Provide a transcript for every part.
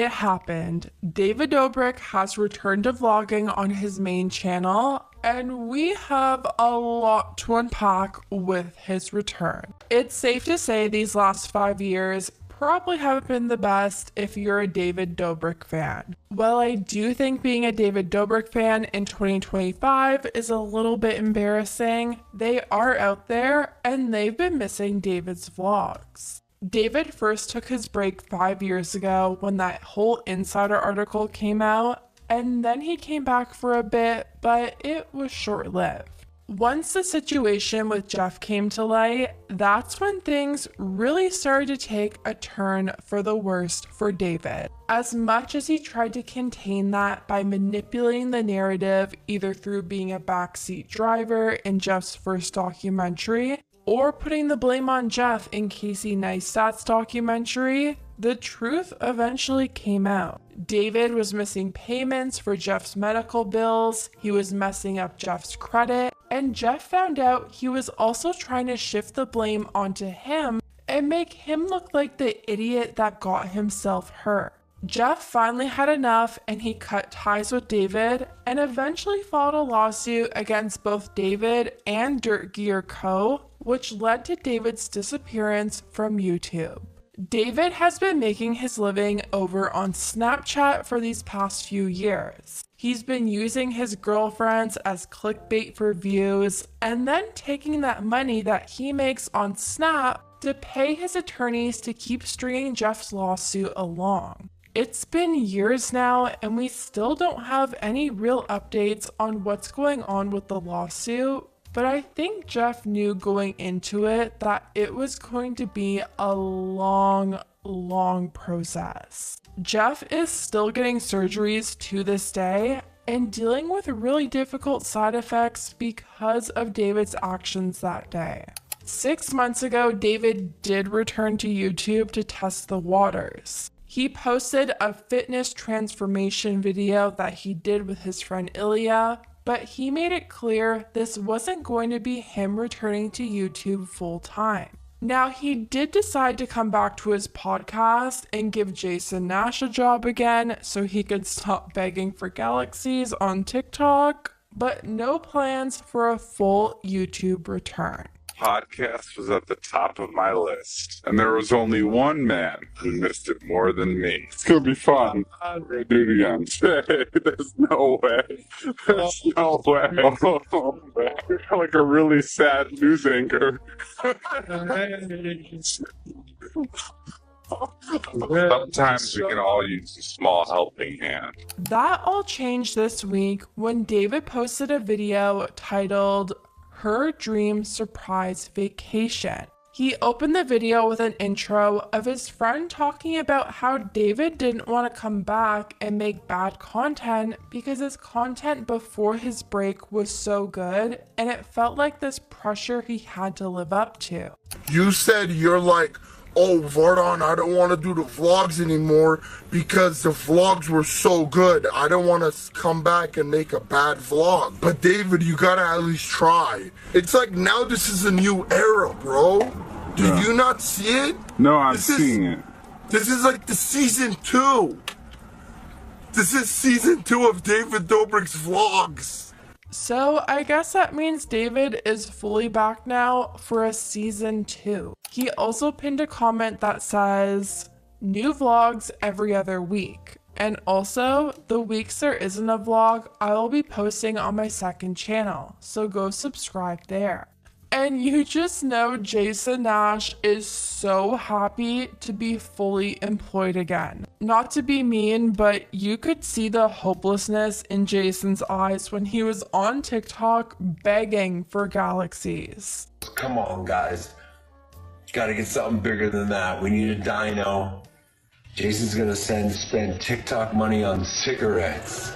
It happened. David Dobrik has returned to vlogging on his main channel, and we have a lot to unpack with his return. It's safe to say these last 5 years probably haven't been the best if you're a David Dobrik fan. While I do think being a David Dobrik fan in 2025 is a little bit embarrassing, they are out there and they've been missing David's vlogs. David first took his break 5 years ago when that whole Insider article came out, and then he came back for a bit, but it was short-lived. Once the situation with Jeff came to light, that's when things really started to take a turn for the worst for David. As much as he tried to contain that by manipulating the narrative either through being a backseat driver in Jeff's first documentary, or putting the blame on Jeff in Casey Neistat's documentary, the truth eventually came out. David was missing payments for Jeff's medical bills, he was messing up Jeff's credit, and Jeff found out he was also trying to shift the blame onto him and make him look like the idiot that got himself hurt. Jeff finally had enough and he cut ties with David and eventually filed a lawsuit against both David and Dirt Gear Co., which led to David's disappearance from YouTube. David has been making his living over on Snapchat for these past few years. He's been using his girlfriends as clickbait for views and then taking that money that he makes on Snap to pay his attorneys to keep stringing Jeff's lawsuit along. It's been years now and we still don't have any real updates on what's going on with the lawsuit, but I think Jeff knew going into it that it was going to be a long process. Jeff is still getting surgeries to this day and dealing with really difficult side effects because of David's actions that day. 6 months ago, David did return to YouTube to test the waters. He posted a fitness transformation video that he did with his friend Ilya, but he made it clear this wasn't going to be him returning to YouTube full time. Now, he did decide to come back to his podcast and give Jason Nash a job again so he could stop begging for galaxies on TikTok, but no plans for a full YouTube return. Podcast was at the top of my list, and there was only one man who missed it more than me. It's gonna be fun. I'm gonna do it again. There's no way. There's no way. Oh, man. You're like a really sad news anchor. Sometimes we can all use a small helping hand. That all changed this week when David posted a video titled Her Dream Surprise Vacation. He opened the video with an intro of his friend talking about how David didn't want to come back and make bad content because his content before his break was so good and it felt like this pressure he had to live up to. You said you're like, oh, Vardon, I don't want to do the vlogs anymore because the vlogs were so good. I don't want to come back and make a bad vlog. But David, you gotta at least try. It's like now this is a new era, bro. Did you not see it? No, I'm seeing it. This is like the season 2. This is season 2 of David Dobrik's vlogs. So I guess that means David is fully back now for a season 2. He also pinned a comment that says, new vlogs every other week. And also, the weeks there isn't a vlog, I will be posting on my second channel, so go subscribe there. And you just know Jason Nash is so happy to be fully employed again. Not to be mean, but you could see the hopelessness in Jason's eyes when he was on TikTok begging for galaxies. Come on, guys. Gotta get something bigger than that. We need a dyno. Jason's gonna spend TikTok money on cigarettes.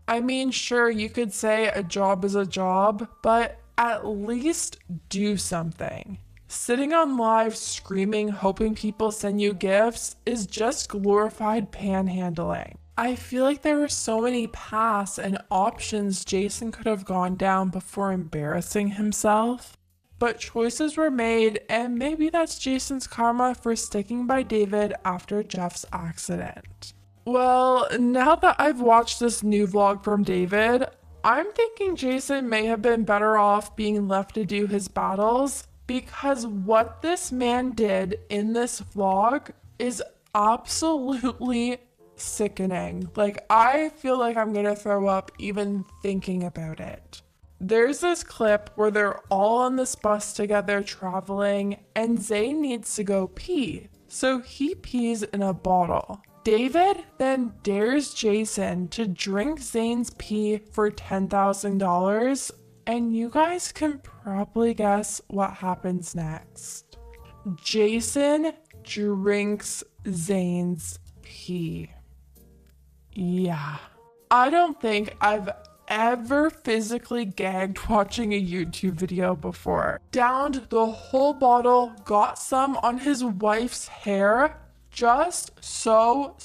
I mean, sure, you could say a job is a job, but at least do something. Sitting on live screaming, hoping people send you gifts is just glorified panhandling. I feel like there were so many paths and options Jason could have gone down before embarrassing himself. But choices were made, and maybe that's Jason's karma for sticking by David after Jeff's accident. Well, now that I've watched this new vlog from David, I'm thinking Jason may have been better off being left to do his battles, because what this man did in this vlog is absolutely sickening. Like, I feel like I'm gonna throw up even thinking about it. There's this clip where they're all on this bus together traveling, and Zayn needs to go pee, so he pees in a bottle. David then dares Jason to drink Zayn's pee for $10,000, and you guys can probably guess what happens next. Jason drinks Zayn's pee. Yeah. I don't think I've ever physically gagged watching a YouTube video before. Downed the whole bottle, got some on his wife's hair. Just so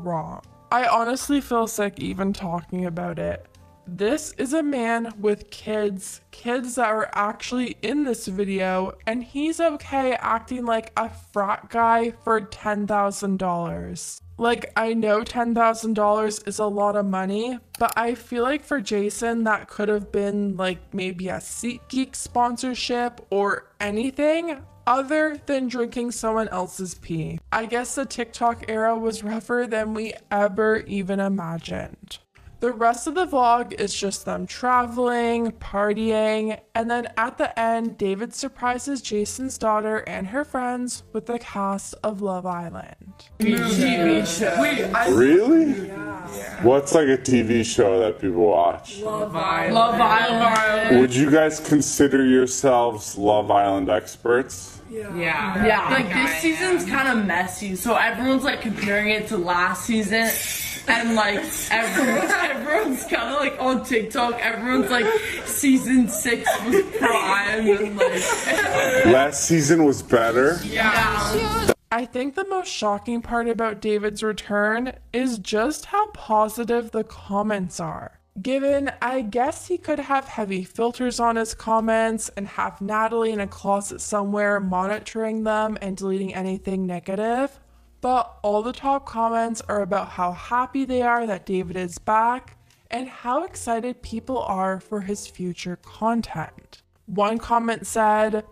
wrong. I honestly feel sick even talking about it. This is a man with kids that are actually in this video, and he's okay acting like a frat guy for $10,000. Like, I know $10,000 is a lot of money, but I feel like for Jason, that could have been like maybe a SeatGeek sponsorship or anything other than drinking someone else's pee. I guess the TikTok era was rougher than we ever even imagined. The rest of the vlog is just them traveling, partying, and then at the end, David surprises Jason's daughter and her friends with the cast of Love Island. TV show. Really? Yeah. What's like a TV show that people watch? Love Island. Love Island. Would you guys consider yourselves Love Island experts? Yeah. Like, this season's kind of messy, so everyone's like comparing it to last season. And like everyone's kind of like on TikTok. Everyone's like season 6 was prime and like last season was better. Yeah. I think the most shocking part about David's return is just how positive the comments are. Given, I guess he could have heavy filters on his comments and have Natalie in a closet somewhere monitoring them and deleting anything negative. But all the top comments are about how happy they are that David is back and how excited people are for his future content. One comment said,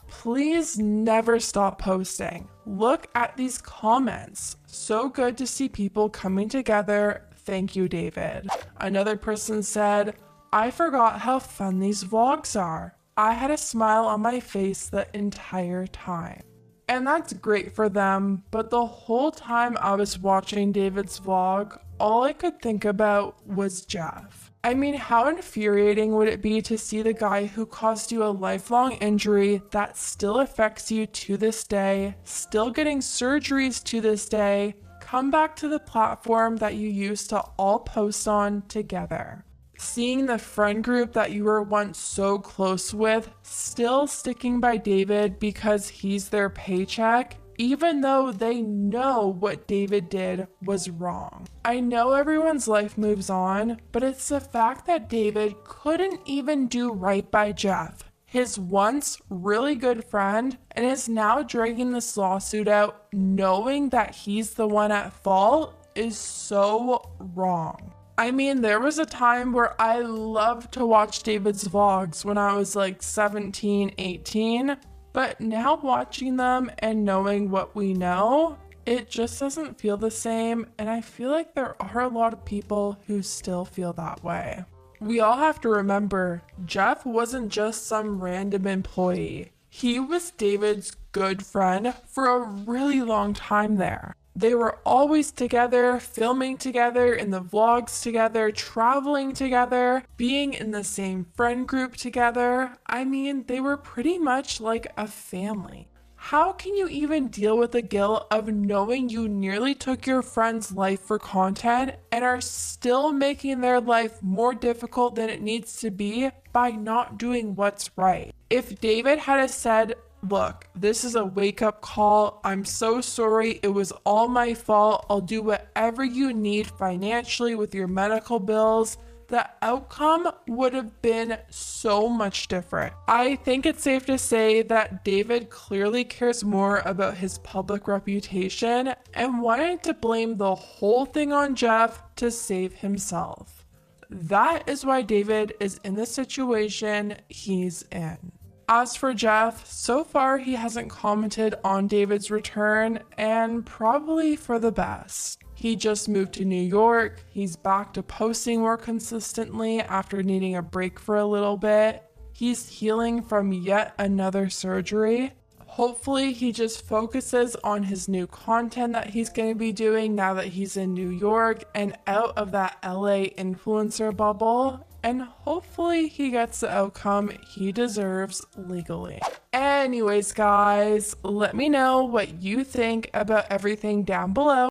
"Please never stop posting. Look at these comments. So good to see people coming together. Thank you, David." Another person said, "I forgot how fun these vlogs are. I had a smile on my face the entire time." And that's great for them, but the whole time I was watching David's vlog, all I could think about was Jeff. I mean, how infuriating would it be to see the guy who caused you a lifelong injury that still affects you to this day, still getting surgeries to this day, come back to the platform that you used to all post on together? Seeing the friend group that you were once so close with still sticking by David because he's their paycheck, even though they know what David did was wrong. I know everyone's life moves on, but it's the fact that David couldn't even do right by Jeff, his once really good friend, and is now dragging this lawsuit out knowing that he's the one at fault is so wrong. I mean, there was a time where I loved to watch David's vlogs when I was like 17, 18, but now watching them and knowing what we know, it just doesn't feel the same, and I feel like there are a lot of people who still feel that way. We all have to remember, Jeff wasn't just some random employee. He was David's good friend for a really long time there. They were always together, filming together, in the vlogs together, traveling together, being in the same friend group together. I mean, they were pretty much like a family. How can you even deal with the guilt of knowing you nearly took your friend's life for content and are still making their life more difficult than it needs to be by not doing what's right? If David had said, Look, this is a wake-up call. I'm so sorry. It was all my fault. I'll do whatever you need financially with your medical bills. The outcome would have been so much different. I think it's safe to say that David clearly cares more about his public reputation and wanted to blame the whole thing on Jeff to save himself. That is why David is in the situation he's in. As for Jeff, so far he hasn't commented on David's return, and probably for the best. He just moved to New York, he's back to posting more consistently after needing a break for a little bit. He's healing from yet another surgery. Hopefully he just focuses on his new content that he's going to be doing now that he's in New York and out of that LA influencer bubble. And hopefully he gets the outcome he deserves legally. Anyways, guys, let me know what you think about everything down below.